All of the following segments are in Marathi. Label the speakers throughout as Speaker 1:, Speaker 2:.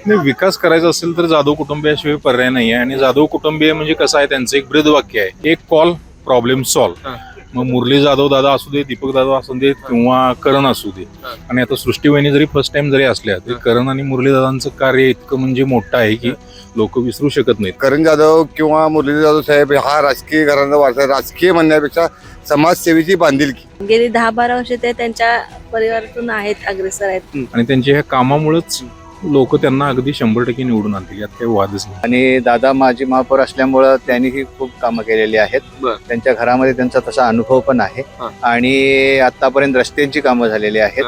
Speaker 1: नाही, विकास करायचा असेल तर जाधव कुटुंबियाशिवाय पर्याय नाही आहे. आणि जाधव कुटुंबीय म्हणजे कसं आहे, त्यांचं एक ब्रीदवाक्य आहे, एक कॉल प्रॉब्लेम सॉल्व. मग मुरली जाधव दादा असू दे, दीपक दादा असू दे किंवा करण असू दे. आणि आता सृष्टी वहिनी जरी फर्स्ट टाइम जरी असल्या तरी करण आणि मुरली दादांचं कार्य इतकं म्हणजे मोठं आहे की लोक विसरू शकत नाहीत.
Speaker 2: करण जाधव किंवा मुरली जाधव साहेब हा राजकीय घराण्याचा वारसा, राजकीय म्हणण्यापेक्षा समाजसेवेची बांधिलकी.
Speaker 3: गेली 10-12 वर्ष ते त्यांच्या परिवारातून आहेत, अग्रेसर आहेत.
Speaker 1: आणि त्यांच्या ह्या कामामुळेच लोक त्यांना अगदी 100% निवडून आणतील, यात काही वादच नाही.
Speaker 4: आणि दादा माजी महापौर असल्यामुळं त्यांनीही खूप कामं केलेली आहेत. त्यांच्या घरामध्ये त्यांचा तसा अनुभव पण आहे. आणि आतापर्यंत रस्त्यांची कामं झालेली आहेत,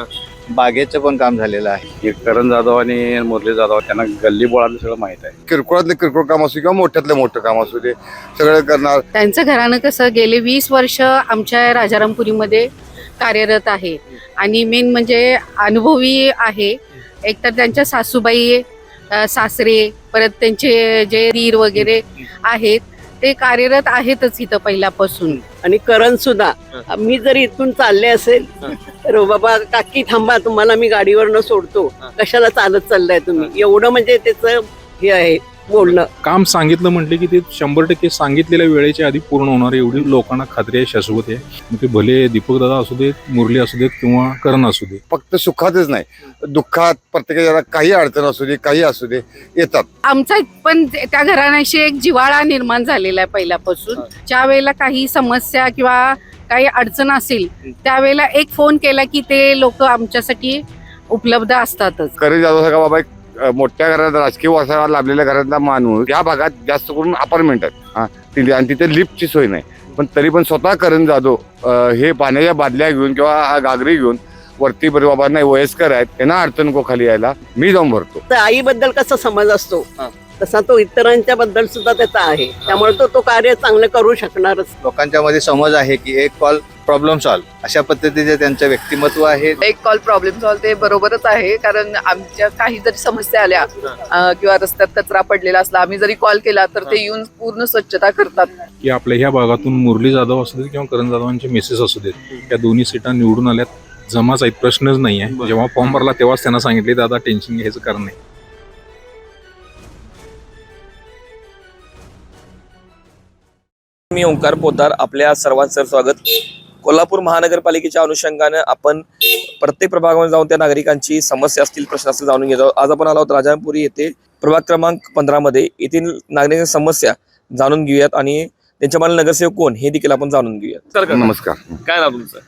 Speaker 4: बागेचं पण काम झालेलं आहे.
Speaker 5: करण जाधव आणि मुरली जाधव त्यांना गल्ली बोळातलं सगळं माहित आहे.
Speaker 2: किरकोळातलं किरकोळ काम असू किंवा मोठ्यातलं मोठं काम असू दे, सगळं करणार.
Speaker 6: त्यांचं घराणं कसं गेले 20 वर्ष आमच्या राजारामपुरीमध्ये कार्यरत आहे. आणि मेन म्हणजे अनुभवी आहे. एकतर त्यांच्या सासूबाई, सासरे, परत त्यांचे जे दीर वगैरे आहेत ते कार्यरत आहेतच इथं पहिल्यापासून.
Speaker 7: आणि करण सुद्धा, मी जर इथून चालले असेल तर बाबा काकी थांबा, तुम्हाला मी गाडीवरनं सोडतो, कशाला चालत चाललाय तुम्ही, एवढं म्हणजे त्याचं हे आहे बोलणं.
Speaker 1: काम सांगितलं म्हटलं की ते 100% सांगितलेल्या वेळेच्या आधी पूर्ण होणार, एवढी लोकांना खात्री आहे, शाश्वत आहे. मग ते भले दीपक दादा असू देत, मुरली असू देत किंवा करण असू दे.
Speaker 2: फक्त सुखातच नाही, दुःखात प्रत्येकाला काही अडचण असू दे, काही असू दे, येतात.
Speaker 6: आमचा पण त्या घराण्याशी एक जिव्हाळा निर्माण झालेला आहे पहिल्यापासून. ज्या वेळेला काही समस्या किंवा काही अडचण असेल त्यावेळेला एक फोन केला की ते लोक आमच्यासाठी उपलब्ध असतातच.
Speaker 2: करण जाधव सारखा बाबा एक मोठ्या घरात राजकीय वारसा लाभलेल्या घरातला माणूस या भागात जास्त करून अपार्टमेंट आहेत आणि तिथे लिफ्टची सोय नाही, पण तरी पण स्वतः करण जाधव हे पाण्याच्या बादल्या घेऊन किंवा गागरी घेऊन वरती बाबा नाही वयस्कर आहेत, त्यांना अडचण नको खाली यायला, मी जाऊन भरतो.
Speaker 7: तर आईबद्दल कसा समज असतो तसा तो इतरांच्या बद्दल सुद्धा त्याचा आहे. त्यामुळे तो कार्य चांगलं करू शकणारच.
Speaker 4: लोकांच्या मध्ये समज आहे की एक कॉल प्रॉब्लेम सॉल्व, अशा पद्धतीचे त्यांचं व्यक्तिमत्व आहे.
Speaker 8: एक कॉल प्रॉब्लेम सॉल्व ते बरोबरच आहे. कारण आमच्या काही जरी समस्या आल्या किंवा रस्त्यात कचरा पडलेला असला, आम्ही जरी कॉल केला तर ते येऊन पूर्ण स्वच्छता करतात.
Speaker 1: की आपल्या ह्या भागातून मुरली जाधव असू देत किंवा करण जाधवांचे मिसेस असू देत, त्या दोन्ही सीटा निवडून आल्यात, जमाच आहेत, प्रश्नच नाही आहे. जेव्हा फॉर्म भरला तेव्हाच त्यांना सांगितले दादा टेन्शन घ्यायचं कारण नाही.
Speaker 9: मी ओंकार पोद्दार, आपल्या सर्वांचं स्वागत. कोल्हापूर महानगरपालिकेच्या अनुषंगानं आपण प्रत्येक प्रभागामध्ये जाऊन त्या नागरिकांची समस्या असतील, प्रश्न असतील जाणून घेतो. आज आपण आलो आहोत राजारामपुरी येथे प्रभाग क्रमांक 15 मध्ये. येथील नागरिकांच्या समस्या जाणून घेऊयात आणि त्यांच्या मला नगरसेवक कोण हे देखील आपण जाणून घेऊयात.
Speaker 2: नमस्कार,
Speaker 9: काय नाव तुमचं?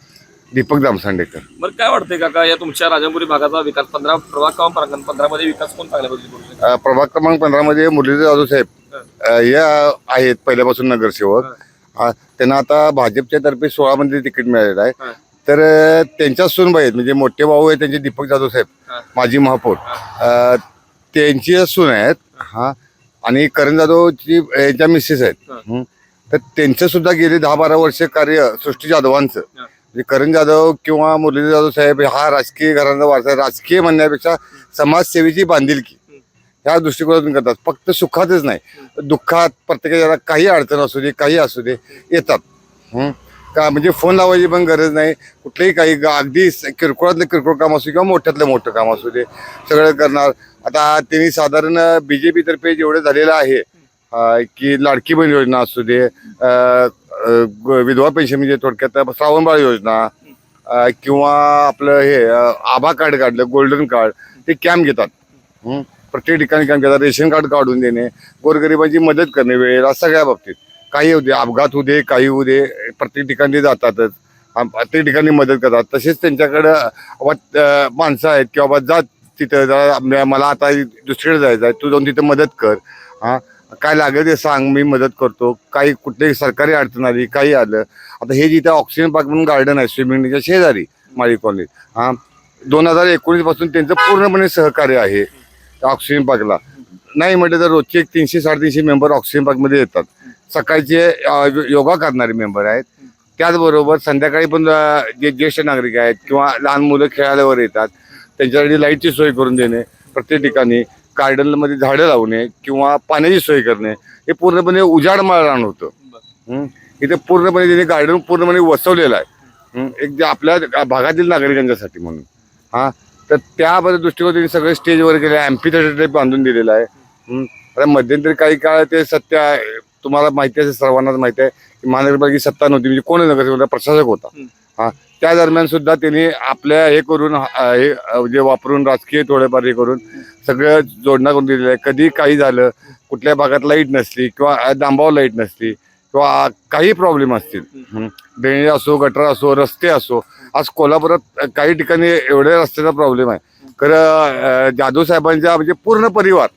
Speaker 2: दीपक दामसांडेकर.
Speaker 9: बरं, काय वाटतंय काका या तुमच्या राजारामपुरी भागाचा विकास प्रभाग क्रमांक 15 मध्ये विकास कोण चांगल्या पद्धतीने करू शकतो?
Speaker 2: प्रभाग क्रमांक 15 मध्ये मुरली जाधव साहेब या आहेत पहिल्यापासून नगरसेवक. त्यांना आता भाजपच्या तर्फे 16 मध्ये तिकीट मिळालेलं आहे. तर त्यांच्या सूनबाई आहेत, म्हणजे मोठे भाऊ आहेत त्यांचे दीपक जाधव साहेब माजी महापौर, त्यांची सून आहेत. आणि करण जाधवची यांच्या मिसेस आहेत. तर त्यांचं सुद्धा गेले 10-12 वर्ष कार्य सृष्टी जाधवांचं, म्हणजे करण जाधव किंवा मुरली जाधव साहेब हा राजकीय घराण्याचा वारसा, राजकीय म्हणण्यापेक्षा समाजसेवेची बांधिलकी ह्या दृष्टिकोनातून करतात. फक्त सुखातच नाही, दुःखात प्रत्येकाला काही अडचण असू दे, काही असू दे, येतात. का म्हणजे फोन लावायची पण गरज नाही, कुठलंही काही अगदी किरकोळातलं किरकोळ काम असू किंवा मोठ्यातलं मोठं काम असू दे, सगळं करणार. आता त्यांनी साधारण BJP तर्फे जेवढं झालेलं आहे की लाडकी बहीण योजना असू दे, विधवा पेन्शन म्हणजे थोडक्यात श्रावणबाळ योजना, किंवा आपलं हे आभा कार्ड काढलं, गोल्डन कार्ड, ते कॅम्प घेतात. प्रत्येक ठिकाणी कॅम्प घेतात. रेशन कार्ड काढून देणे, गोरगरिबांची मदत करणे वेळेला, सगळ्या बाबतीत काही होऊ दे, अपघात होऊ दे, काही होऊ दे, प्रत्येक ठिकाणी जातातच, प्रत्येक ठिकाणी मदत करतात. तसेच त्यांच्याकडं माणसं आहेत की बाबा जा तिथं, मला आता दुसरीकडे जायचं आहे, तू जाऊन तिथं मदत कर, काय लागेल ते सांग, मी मदत करतो. काही कुठलीही सरकारी अडचण आली, काही आलं. आता हे जिथं ऑक्सिजन पार्क म्हणून गार्डन आहे स्विमिंगच्या शेजारी माळी कॉलनीत, 2019 पासून त्यांचं पूर्णपणे सहकार्य आहे ऑक्सिजन पार्कला. नाही म्हटलं तर रोजचे 300-350 मेंबर ऑक्सिजन पार्कमध्ये येतात. सकाळचे योगा करणारे मेंबर आहेत, त्याचबरोबर संध्याकाळी पण जे ज्येष्ठ नागरिक आहेत किंवा लहान मुलं खेळायला येतात, त्यांच्यासाठी लाईटची सोय करून देणे, प्रत्येक ठिकाणी गार्डनमध्ये झाडं लावणे किंवा पाण्याची सोय करणे. हे पूर्णपणे उजाडमाळ रान होतं. इथे पूर्णपणे त्यांनी गार्डन पूर्णपणे वसवलेलं आहे, एक जे आपल्या भागातील नागरिकांच्यासाठी म्हणून. तर त्या दृष्टिकोन त्यांनी सगळे स्टेजवर गेले, एम्पी थिएटर बांधून दिलेलं आहे. आता मध्यंतरी काही काळ ते सत्य आहे, तुम्हाला माहिती आहे, सर्वांनाच माहिती आहे की महानगरपालिकेची सत्ता नव्हती, म्हणजे कोण नगरसेवक प्रशासक होता. हा, त्या दरम्यान सुद्धा त्यांनी आपल्या हे करून जे वापरून राजकीय थोडेफार हे करून सगळं जोडणं करून दिलेलं आहे. कधी काही झालं, कुठल्या भागात लाईट नसली किंवा डांबावर लाईट नसली किंवा काही प्रॉब्लेम असतील, ड्रेनेज असो, गटर असो, रस्ते असो. आज कोल्हापुरात काही ठिकाणी एवढ्या रस्त्याचा प्रॉब्लेम आहे. खरं जाधव साहेबांचा म्हणजे पूर्ण परिवार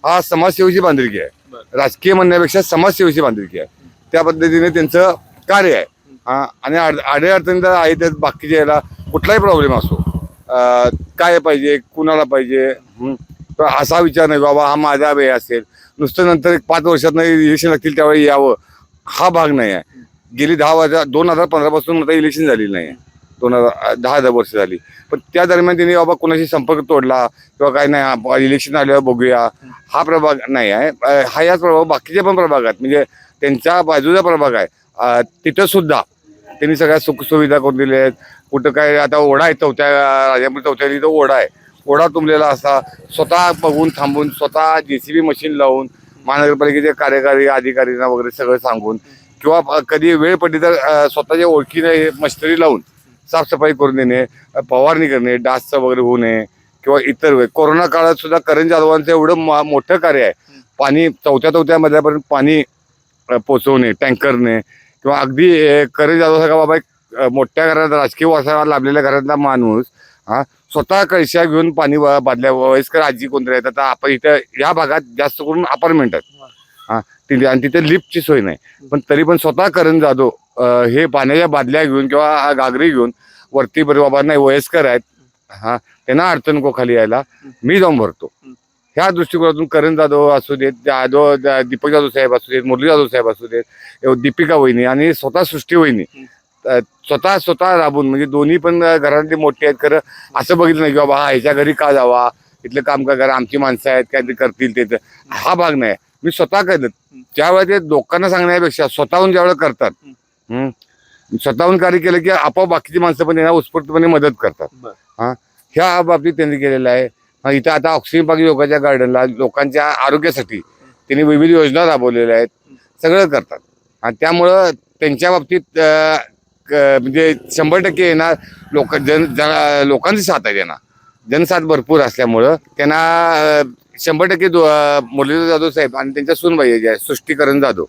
Speaker 2: हा समाजसेवेची बांधिलकी आहे, राजकीय म्हणण्यापेक्षा समाजसेवेची बांधिलकी आहे. त्या पद्धतीने त्यांचं कार्य आहे. आणि अडीअडचणी तर आहे, त्यात बाकीच्या याला कुठलाही प्रॉब्लेम असो, काय पाहिजे, कुणाला पाहिजे, तर असा विचार नाही बाबा हा माझा वेळ असेल, नुसतं नंतर 5 वर्षात इलेक्शन लागतील त्यावेळी यावं, हा भाग नाही आहे. गेली 2015 पासून आता इलेक्शन झालेली नाही आहे, 10 वर्ष झाली. पण त्या दरम्यान त्यांनी बाबा कोणाशी संपर्क तोडला किंवा काय नाही, इलेक्शन आल्यावर बघूया, हा प्रभाग नाही आहे. हा याच प्रभाग बाकीच्या पण प्रभागात म्हणजे त्यांच्या बाजूचा प्रभाग आहे, तिथं सुद्धा त्यांनी सगळ्या सुखसुविधा करून दिल्या आहेत. कुठं काय आता ओढा आहे, राजापूर चौथ्याली तो ओढा आहे, ओढा तुंबलेला असा स्वतः बघून थांबून स्वतः JCB मशीन लावून महानगरपालिकेचे कार्यकारी अधिकाऱ्यांना वगैरे सगळं सांगून किंवा कधी वेळ पडली तर स्वतःच्या ओळखीने मशिनरी लावून साफसफाई करून देणे, फवारणी करणे, डासचं वगैरे होऊ नये किंवा इतर वेळ. कोरोना काळात सुद्धा करण जाधवांचं एवढं मोठं कार्य आहे, पाणी चौथ्या मधल्यापर्यंत पाणी पोचवणे टँकरने, किंवा अगदी करण जाधव सारखा बाबा एक मोठ्या घरात राजकीय वारसा लाभलेल्या घरातला माणूस स्वतः कळशा घेऊन पाणी बादल्या, वयस्कर आजी कोणतरी आहेत. आता आपण इथं या भागात जास्त करून अपार्टमेंट आहेत आणि तिथे लिफ्टची सोय नाही, पण तरी पण स्वतः करण जाधव हे पाण्याच्या बादल्या घेऊन किंवा घागरी घेऊन वरती बाबा नाही वयस्कर आहेत, त्यांना अडचण नको खाली यायला, मी जाऊन भरतो. ह्या दृष्टिकोनातून करण जाधव असू देत, दीपक जाधव साहेब असू देत, मुरली जाधव साहेब असू देत, दीपिका वहिनी आणि स्वतः सृष्टी वहिनी स्वतः राबून, म्हणजे दोन्ही पण घरातले मोठे आहेत. खरं असं बघितलं नाही की बाबा हा ह्याच्या घरी का जावा, इथलं काम का करा, आमची माणसं आहेत काय ते करतील ते, हा भाग नाही. मी स्वतः केलं, ज्यावेळेस ते लोकांना सांगण्यापेक्षा स्वतःहून ज्यावेळेस करतात, स्वतःहून कार्य केलं की आपोआप बाकीची माणसं पण त्यांना उत्स्फूर्तपणे मदत करतात. ह्या बाबतीत त्यांनी केलेलं आहे. इथं आता ऑक्सिजन पार्क योगाच्या गार्डनला लोकांच्या आरोग्यासाठी त्यांनी विविध योजना राबवलेल्या आहेत, सगळं करतात. आणि त्यामुळं त्यांच्या बाबतीत म्हणजे 100% येणार लोकांची साथ आहे, त्यांना जनसाथ भरपूर असल्यामुळं त्यांना 100% मुरलीधर जाधव साहेब आणि त्यांच्या सूनबाई ज्या सृष्टी करण जाधव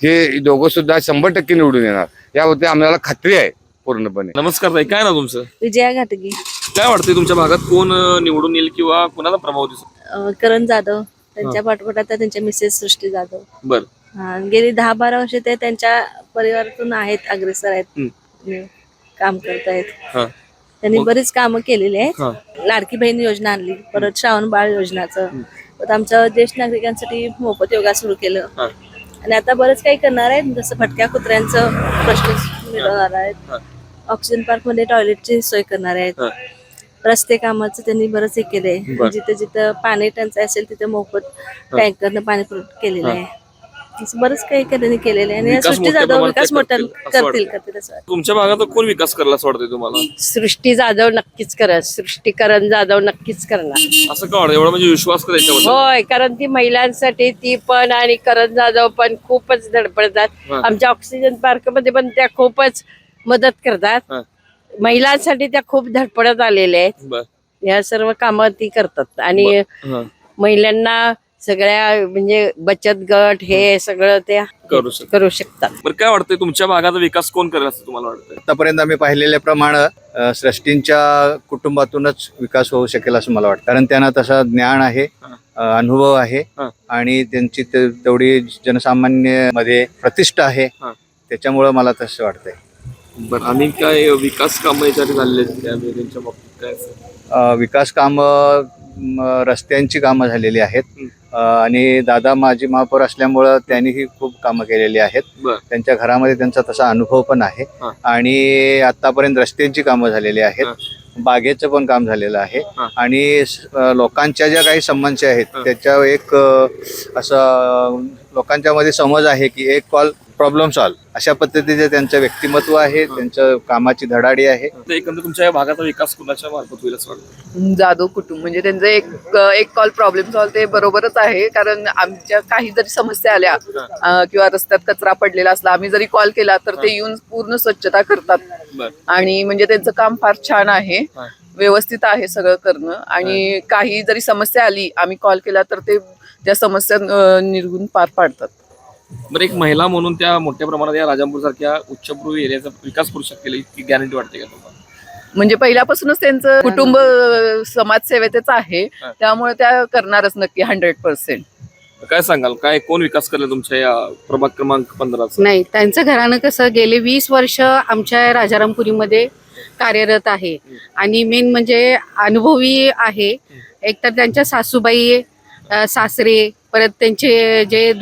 Speaker 2: हे दोघं सुद्धा 100% निवडून येणार, याबाबतीत आम्हाला खात्री आहे पूर्णपणे.
Speaker 9: नमस्कार ताई, काय ना तुमचं?
Speaker 3: विजया घाटगी.
Speaker 9: काय वाटतंय तुमच्या भागात कोण निवडून येईल किंवा कोणाचा प्रभाव दिसतो?
Speaker 3: करण जाधव, त्यांच्या पाठोपाठ त्यांच्या मिसेस सृष्टी जाधव.
Speaker 9: बर.
Speaker 3: गेली 10-12 वर्ष ते त्यांच्या परिवारातून आहेत, अग्रेसर आहेत, काम करत आहेत. त्यांनी बरीच कामं केलेली आहेत. लाडकी बहीण योजना आणली, परत श्रावण बाळ योजनाचं, परत आमच्या ज्येष्ठ नागरिकांसाठी मोफत योगा सुरू केलं. आणि आता बरंच काही करणार आहेत, जसं भटक्या कुत्र्यांचं प्रश्न मिळवणार आहेत, ऑक्सिजन पार्क मध्ये टॉयलेटची सोय करणार आहेत, रस्ते कामाचं त्यांनी बरंच हे केलंय. जिथे जिथं पाणी टंचाई असेल तिथे मोफत टँकरनं पाणी पुरवठा केलेलं आहे. बरंच काही त्यांनी केलेलं आहे आणि सृष्टी जाधव विकास मोठा करतील असं.
Speaker 9: तुमच्या भागात कोण विकास करला असं वाटतंय तुम्हाला?
Speaker 7: सृष्टी जाधव नक्कीच करत, सृष्टीकरण जाधव नक्कीच करणार.
Speaker 9: असं का वाटतं, एवढा म्हणजे विश्वास का त्याच्यावर?
Speaker 7: होय, कारण ती महिलांसाठी ती पण आणि करण जाधव पण खूपच धडपडतात. आमच्या ऑक्सिजन पार्क मध्ये पण त्या खूपच मदत करतात. महिलांसाठी त्या खूप धडपडत आलेल्या आहेत. या सर्व कामं ती करतात आणि महिलांना सगळ्या म्हणजे बचत गट हे सगळं ते करू शकतात.
Speaker 9: बरं, काय वाटतंय तुमच्या भागाचा विकास कोण करेल असं तुम्हाला वाटतंय?
Speaker 4: आतापर्यंत आम्ही पाहिलेल्याप्रमाणे सृष्टींच्या कुटुंबातूनच विकास होऊ शकेल असं मला वाटतं, कारण त्यांना तसा ज्ञान आहे, अनुभव आहे आणि त्यांची तेवढी जनसामान्य मध्ये प्रतिष्ठा आहे, त्याच्यामुळं मला तसं वाटतंय.
Speaker 9: बरं, आणि काय विकास कामं याच्यात झालेले त्यांच्या बाबतीत काय?
Speaker 4: विकास कामं रस्त्यांची कामं झालेली आहेत आणि दादा माजी महापौर असल्यामुळं त्यांनीही खूप कामं केलेली आहेत. त्यांच्या घरामध्ये त्यांचा तसा अनुभव पण आहे आणि आतापर्यंत रस्त्यांची कामं झालेली आहेत, बागेचं पण काम झालेलं आहे आणि लोकांच्या ज्या काही समस्या आहेत त्याच्या एक असं लोकांच्या मध्ये समज आहे की एक कॉल प्रॉब्लेम सॉल्व अशा पद्धतीचे त्यांचं व्यक्तिमत्व आहे, त्यांचं कामाची धडाडी आहे.
Speaker 9: तर एकंदर तुमच्या या भागाचा विकास कुणाच्या मार्फत होईल असं वाटतं?
Speaker 8: जाधव कुटुंब म्हणजे त्यांचं एक कॉल प्रॉब्लेम सॉल्व ते बरोबरच आहे. कारण आमच्या काही जरी समस्या आल्या किंवा रस्त्यात कचरा पडलेला असला, आम्ही जरी कॉल केला तर ते येऊन पूर्ण स्वच्छता करतात. आणि म्हणजे त्यांचं काम फार छान आहे, व्यवस्थित आहे सगळं करणं. आणि काही जरी समस्या आली, आम्ही कॉल केला तर ते त्या समस्या निर्गुण पार पाडतात.
Speaker 9: बरं, एक महिला म्हणून त्या मोठ्या प्रमाणात या राजापूर सारख्या उच्चभ्रू एरियाचा विकास करू शकतील इतकी गॅरंटी वाटते का तुम्हाला?
Speaker 8: म्हणजे पहिल्यापासूनच त्यांचं कुटुंब समाजसेवेतच आहे, त्यामुळे त्या करणारच नक्की 100%.
Speaker 9: काय सांगाल, काय कोण विकास करेल तुमच्या या प्रभाग क्रमांक 15?
Speaker 6: नाही, त्यांचं घराणं कसं गेले 20 वर्ष आमच्या राजारामपुरीमध्ये कार्यरत आहे आणि मेन म्हणजे अनुभवी आहे. एकतर त्यांच्या सासूबाई, सासरे, परत त्यांचे जे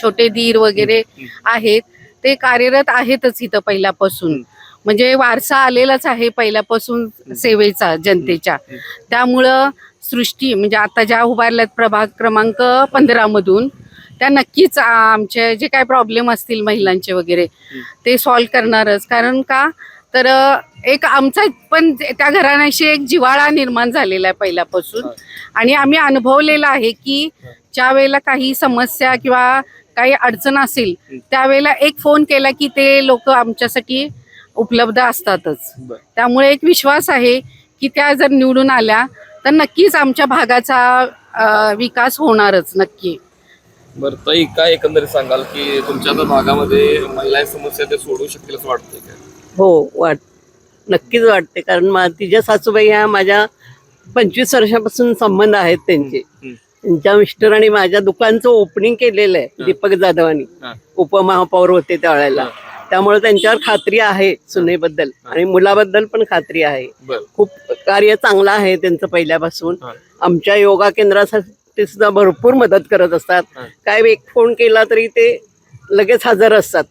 Speaker 6: छोटे दीर वगैरे आहेत ते कार्यरत आहेतच इथं पहिल्यापासून. म्हणजे वारसा आलेलाच आहे पहिल्यापासून सेवेचा जनतेच्या. त्यामुळं सृष्टी म्हणजे आता ज्या उभारल्यात प्रभाग क्रमांक 15 मधून, त्या नक्कीच आमचे जे काय प्रॉब्लेम असतील महिलांचे वगैरे ते सॉल्व्ह करणारच. कारण का तर एक आमचा पण त्या घराण्याशी एक जिव्हाळा निर्माण झालेला आहे पहिल्यापासून. आणि आम्ही अनुभवलेलं आहे की ज्या वेळेला काही समस्या किंवा काही अडचण असेल त्यावेळेला एक फोन केला की ते लोक आमच्यासाठी उपलब्ध असतातच. त्यामुळे एक विश्वास आहे की त्या जर निवडून आल्या तर नक्कीच आमच्या भागाचा विकास होणारच नक्की.
Speaker 9: बरं, ताई काय एकंदरीत सांगाल की तुमच्या त्या भागामध्ये महिला समस्या ते सोडवू शकतील असं वाटतंय का?
Speaker 7: हो, नक्कीच वाटते. कारण तिच्या सासूबाई ह्या माझ्या 25 वर्षापासून संबंध आहेत त्यांचे. त्यांच्या मिस्टर आणि माझ्या दुकानचं ओपनिंग केलेलं आहे दीपक जाधवांनी, उपमहापौर होते त्यावेळेला. त्यामुळे त्यांच्यावर खात्री आहे सुनेबद्दल आणि मुलाबद्दल पण खात्री आहे. खूप कार्य चांगलं आहे त्यांचं पहिल्यापासून. आमच्या योगा केंद्रासाठी सुद्धा भरपूर मदत करत असतात. काय एक फोन केला तरी ते लगेच हजर असतात.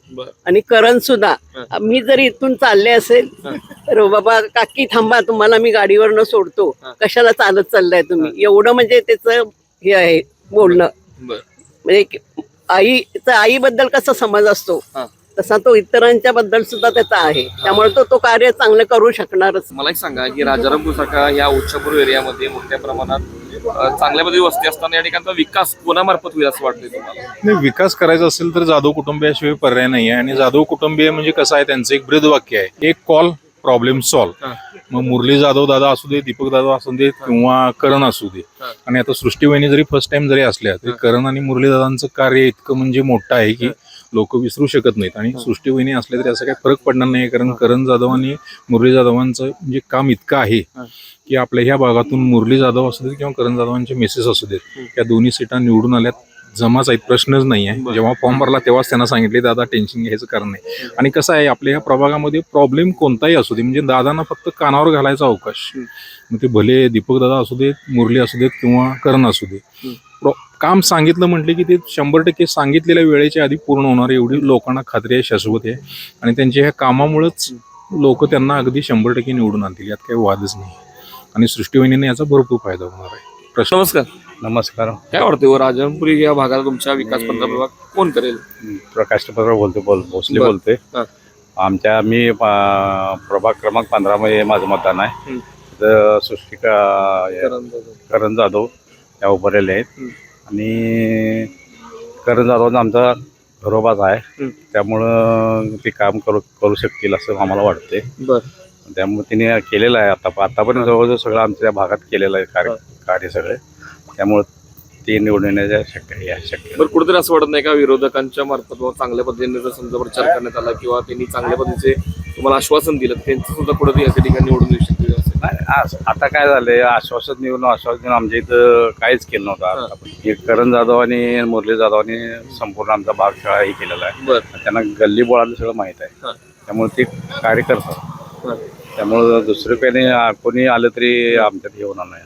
Speaker 7: आणि करण सुद्धा, मी जर इथून चालले असेल तर बाबा काकी थांबा, तुम्हाला मी गाडीवरनं सोडतो, कशाला चालत चाललाय तुम्ही, एवढं म्हणजे त्याचं हे आहे बोलणं. म्हणजे आईबद्दल कसा समज असतो तसा तो इतरांच्या बद्दल सुद्धा त्याचा आहे. त्यामुळे तो कार्य चांगलं करू शकणारच.
Speaker 9: मला एक सांगा की राजारामपूर सारखा या उच्चभ्रू एरियामध्ये मोठ्या प्रमाणात चांगल्या पद्धती वस्ती असताना या ठिकाणचा विकास कोणामार्फत होईल असं वाटतंय तुम्हाला?
Speaker 1: नाही, विकास करायचा असेल तर जाधव कुटुंबियाशिवाय पर्याय नाही आहे. आणि जाधव कुटुंबीय म्हणजे कसं आहे, त्यांचं एक ब्रीद वाक्य आहे, एक कॉल प्रॉब्लेम सॉल्व. मग मुरली जाधव दादा असू दे, दीपक दादा असू दे किंवा करण असू दे. आणि आता सृष्टीवहिनी जरी फर्स्ट टाइम जरी असल्या तरी करण आणि मुरली दादांचं कार्य इतकं म्हणजे मोठं आहे की लोक विसरू शकत नाहीत. आणि सृष्टीवहिनी असले तरी असं काही फरक पडणार नाही, कारण करण जाधव आणि मुरली जाधवांचं म्हणजे काम इतकं आहे की आपल्या ह्या भागातून मुरली जाधव असू देत किंवा करण जाधवांचे मिसेस असू देत, त्या दोन्ही सीटा निवडून आल्यात जमाच आहेत, प्रश्नच नाही आहे. जेव्हा फॉर्म भरला तेव्हाच त्यांना सांगितले दादा टेन्शन घ्यायचं कारण नाही. आणि कसं आहे, आपल्या ह्या प्रभागामध्ये प्रॉब्लेम कोणताही असू दे म्हणजे दादांना फक्त कानावर घालायचा अवकाश. मग ते भले दीपक दादा असू देत, मुरली असू देत किंवा करण असू दे, काम सांगितलं म्हटले की ते 100% सांगितलेल्या वेळेच्या आधी पूर्ण होणार एवढी लोकांना खात्री आहे, शाश्वत आहे. आणि त्यांच्या ह्या कामामुळेच लोक त्यांना अगदी 100% निवडून आणतील, यात काही वादच नाही. आणि सृष्टीवहिनीने याचा भरपूर फायदा होणार आहे.
Speaker 9: नमस्कार.
Speaker 5: नमस्कार.
Speaker 9: काय वाटतं राजारामपुरी या भागाला तुमच्या विकास 15 प्रभाग कोण करेल?
Speaker 5: प्रकाश पत्र भोसले बोलतोय. मी प्रभाग क्रमांक 15 मध्ये माझं मतदान आहे. तर करण जाधव या उभारलेले आहेत. आणि करण जाधव आमचा घरोबाच आहे, त्यामुळं ते काम करू शकतील असं आम्हाला वाटते. त्यामुळे तिने केलेलं आहे आतापर्यंत जवळजवळ सगळं आमच्या भागात केलेलं आहे कार्य सगळे. त्यामुळे ते निवडून येण्याच्या शक्य.
Speaker 9: बरं, कुठेतरी असं वाटत नाही का विरोधकांच्या मार्फत चांगल्या पद्धतीने जर समजा प्रचार करण्यात आला किंवा त्यांनी चांगल्या पद्धतीचे तुम्हाला आश्वासन दिलं, त्यांचं सुद्धा कुठेतरी या ठिकाणी निवडून येऊ शकतील?
Speaker 5: आता काय झालंय, आश्वासन देऊन आमच्या इथं काहीच केलं नव्हतं. करण जाधव आणि मुरली जाधवांनी संपूर्ण आमचा भाग शाळा हे केलेला आहे. त्यांना गल्ली बोळाला सगळं माहित आहे, त्यामुळे ते कार्य करतात. त्यामुळे दुसरं कोणी आलं तरी आमच्यात हे होणार नाही.